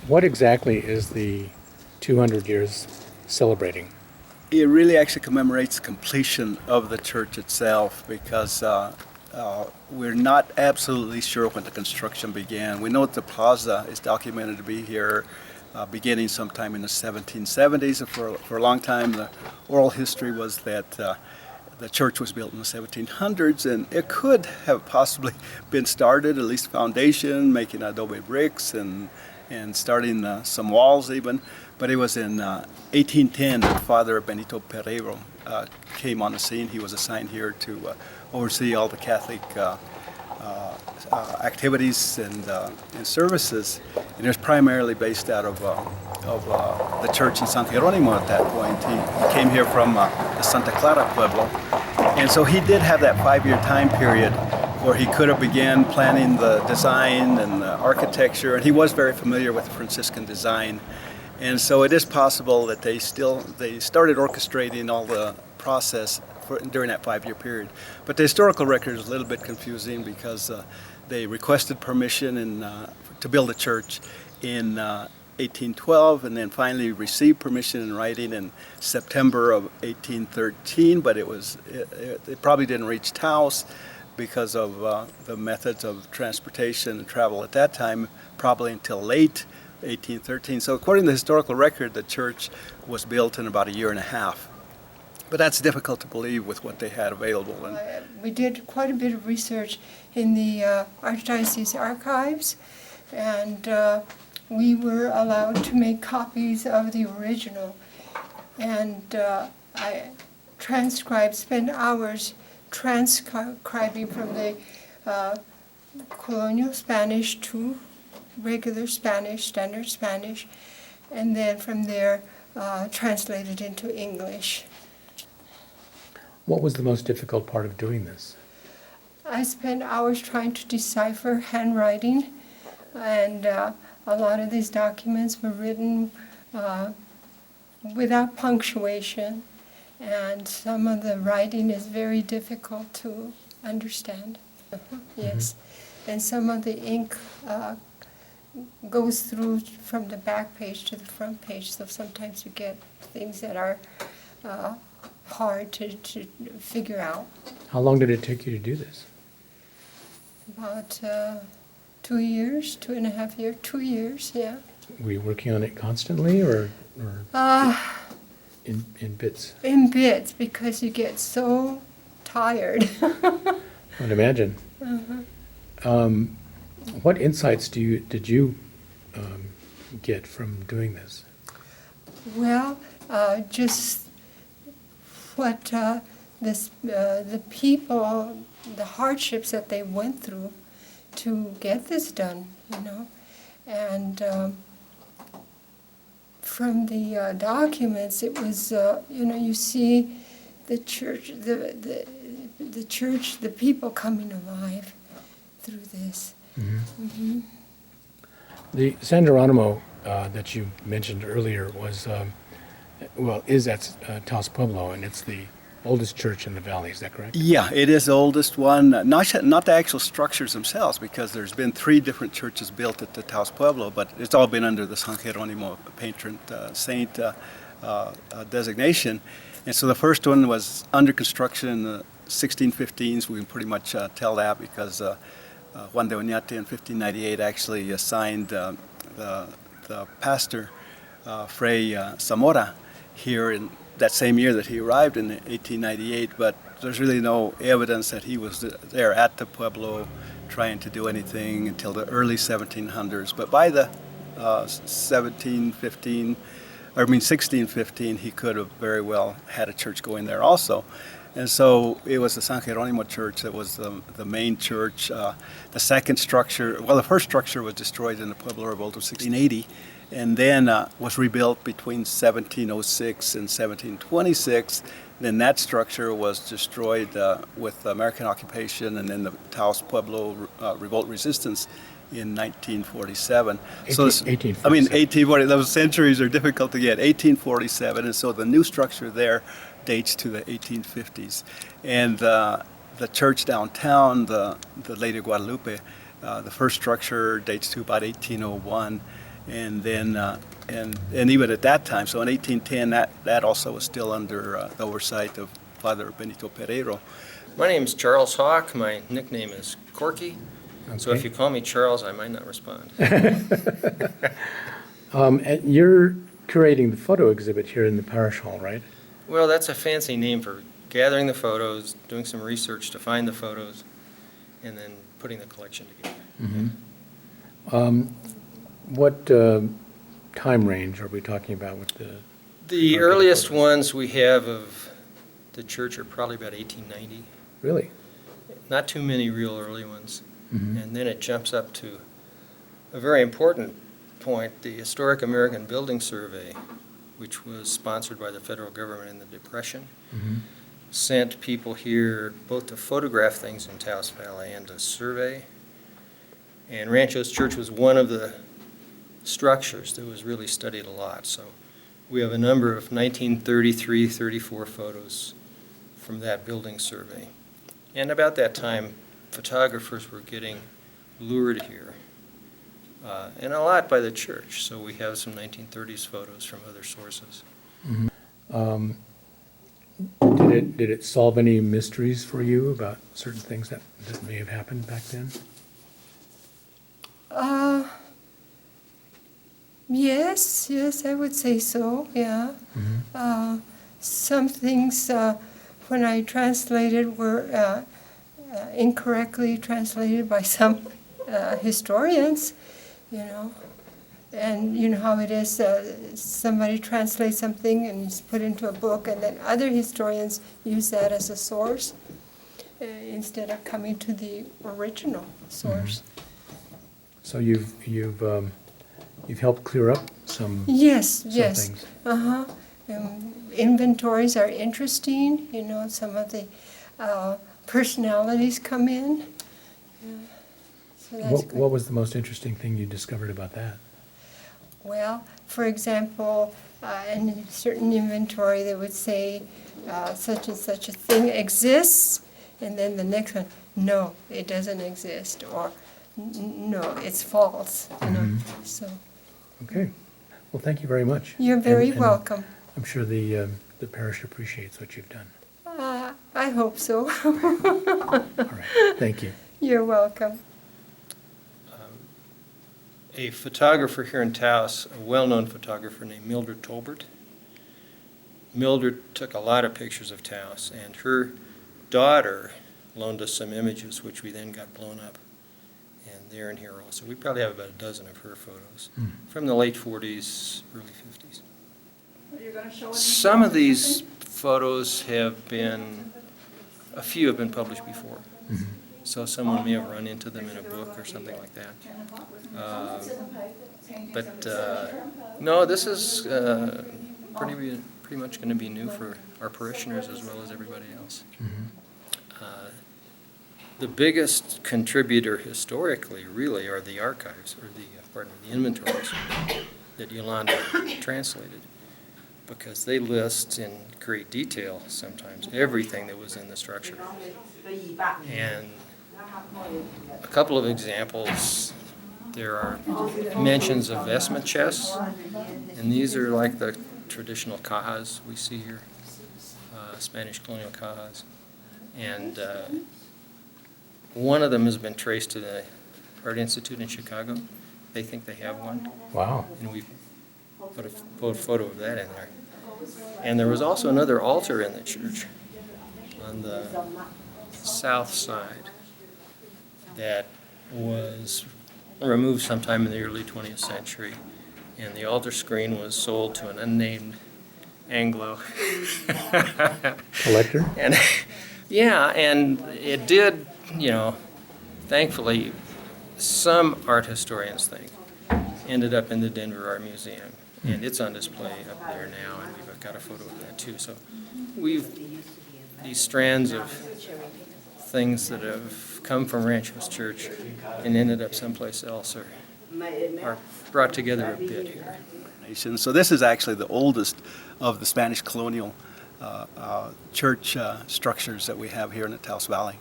What exactly is the 200 years celebrating? It really actually commemorates completion of the church itself because we're not absolutely sure when the construction began. We know that the plaza is documented to be here beginning sometime in the 1770s. And for a long time, the oral history was that the church was built in the 1700s, and it could have possibly been started, at least foundation, making adobe bricks and starting some walls even. But it was in 1810 that Father Benito Pereiro came on the scene. He was assigned here to oversee all the Catholic activities and services. And it was primarily based out of the church in San Jeronimo at that point. He came here from the Santa Clara Pueblo. And so he did have that 5-year time period where he could have began planning the design and the architecture, and he was very familiar with Franciscan design. And so it is possible that they started orchestrating all the process during that 5-year period. But the historical record is a little bit confusing because they requested permission to build a church in 1812, and then finally received permission in writing in September of 1813, but it probably didn't reach Taos because of the methods of transportation and travel at that time, probably until late 1813. So according to the historical record, the church was built in about a year and a half. But that's difficult to believe with what they had available. We did quite a bit of research in the Archdiocese archives, and we were allowed to make copies of the original. And I spent hours transcribing from the colonial Spanish to regular Spanish, standard Spanish, and then from there translated into English. What was the most difficult part of doing this? I spent hours trying to decipher handwriting, and a lot of these documents were written without punctuation, and some of the writing is very difficult to understand. Yes, and some of the ink goes through from the back page to the front page, so sometimes you get things that are hard to figure out. How long did it take you to do this? About 2 years, 2.5 years, 2 years, yeah. Were you working on it constantly or in bits? In bits, because you get so tired. I would imagine. What insights did you get from doing this? Well, just what the people, the hardships that they went through to get this done, and from the documents, it was you see the church, the church, the people coming alive through this. Mm-hmm. The San Jeronimo that you mentioned earlier was, is at Taos Pueblo, and it's the oldest church in the valley. Is that correct? Yeah, it is the oldest one. Not the actual structures themselves, because there's been 3 different churches built at the Taos Pueblo, but it's all been under the San Jeronimo patron saint designation. And so the first one was under construction in the 1615s. We can pretty much tell that because Juan de Oñate in 1598 actually assigned the pastor, Fray Zamora, here in that same year that he arrived in 1898, but there's really no evidence that he was there at the Pueblo trying to do anything until the early 1700s. But by the 1615, he could have very well had a church going there also. And so it was the San Jeronimo Church that was the main church. The second structure, the first structure was destroyed in the Pueblo Revolt of 1680, and then was rebuilt between 1706 and 1726. Then that structure was destroyed with American occupation and then the Taos Pueblo revolt resistance in 1947. 1840. Those centuries are difficult to get. 1847, and so the new structure there dates to the 1850s. And the church downtown, the Lady Guadalupe, the first structure dates to about 1801. And then, and even at that time, so in 1810, that also was still under the oversight of Father Benito Pereiro. My name is Charles Hawk. My nickname is Corky. So if Okay. you call me Charles, I might not respond. And you're curating the photo exhibit here in the parish hall, right? Well, that's a fancy name for gathering the photos, doing some research to find the photos, and then putting the collection together. What time range are we talking about with the? The Okay, earliest photos. ones we have of the church are probably about 1890. Really? Not too many real early ones. Mhm. And then it jumps up to a very important point, the Historic American Building Survey, which was sponsored by the federal government in the Depression, Mhm. sent people here both to photograph things in Taos Valley and to survey. And Ranchos Church was one of the structures that was really studied a lot. So we have a number of 1933, 34 photos from that building survey. And about that time, photographers were getting lured here, and a lot by the church. So we have some 1930s photos from other sources. Did it solve any mysteries for you about certain things that may have happened back then? Yes, I would say so, yeah. Some things, when I translated, were incorrectly translated by some historians, you know. And you know how it is, somebody translates something and it's put into a book, and then other historians use that as a source instead of coming to the original source. So you've helped clear up some Yes. things. Inventories are interesting, you know, some of the personalities come in. Yeah. So that's good. What was the most interesting thing you discovered about that? Well, for example, in a certain inventory, they would say such and such a thing exists, and then the next one, no, it doesn't exist, or no, it's false. You know, so Okay. Well, thank you very much. you're very And welcome. I'm sure the parish appreciates what you've done. I hope so. All right. Thank you. You're welcome. A photographer here in Taos, a well-known photographer named Mildred Tolbert. Mildred took a lot of pictures of Taos, and her daughter loaned us some images, which we then got blown up. And they're in here also. We probably have about a dozen of her photos from the late 40s, early 50s. Some of these photos have been, a few have been published before. So someone may have run into them in a book or something like that. No, this is pretty much going to be new for our parishioners as well as everybody else. The biggest contributor historically really are the archives, or the inventories that Yolanda translated, because they list in great detail sometimes everything that was in the structure. And a couple of examples, there are mentions of vestment chests, and these are like the traditional cajas we see here, Spanish colonial cajas. And one of them has been traced to the Art Institute in Chicago. They think they have one, Wow. and we put a photo of that in there. And there was also another altar in the church on the south side that was removed sometime in the early 20th century, and the altar screen was sold to an unnamed Anglo. Collector? And yeah, and it did, you know, thankfully, some art historians think ended up in the Denver Art Museum, and it's on display up there now, and we've got a photo of that too. So these strands of things that have come from Ranchos Church and ended up someplace else are brought together a bit here. So this is actually the oldest of the Spanish colonial church structures that we have here in the Taos Valley.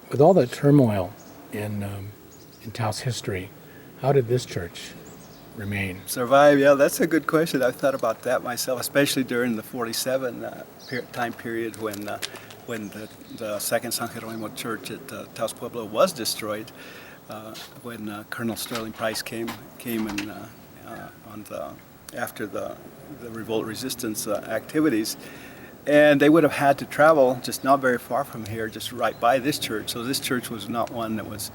With all that turmoil in Taos history, how did this church remain? Survive, yeah, that's a good question. I've thought about that myself, especially during the 47 time period when the second San Jeronimo church at Taos Pueblo was destroyed, when Colonel Sterling Price came and after the revolt resistance activities. And they would have had to travel just not very far from here, just right by this church. So this church was not one that was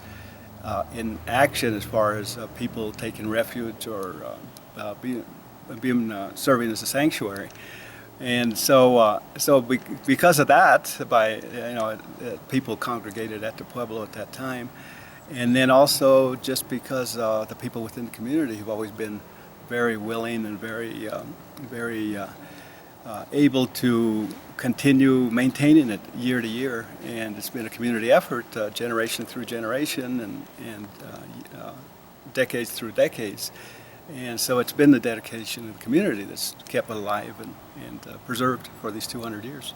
in action as far as people taking refuge or serving as a sanctuary. And because of that, people congregated at the Pueblo at that time. And then also just because the people within the community have always been very willing and very able to continue maintaining it year to year, and it's been a community effort, generation through generation, and decades through decades. And so it's been the dedication of the community that's kept it alive and preserved for these 200 years.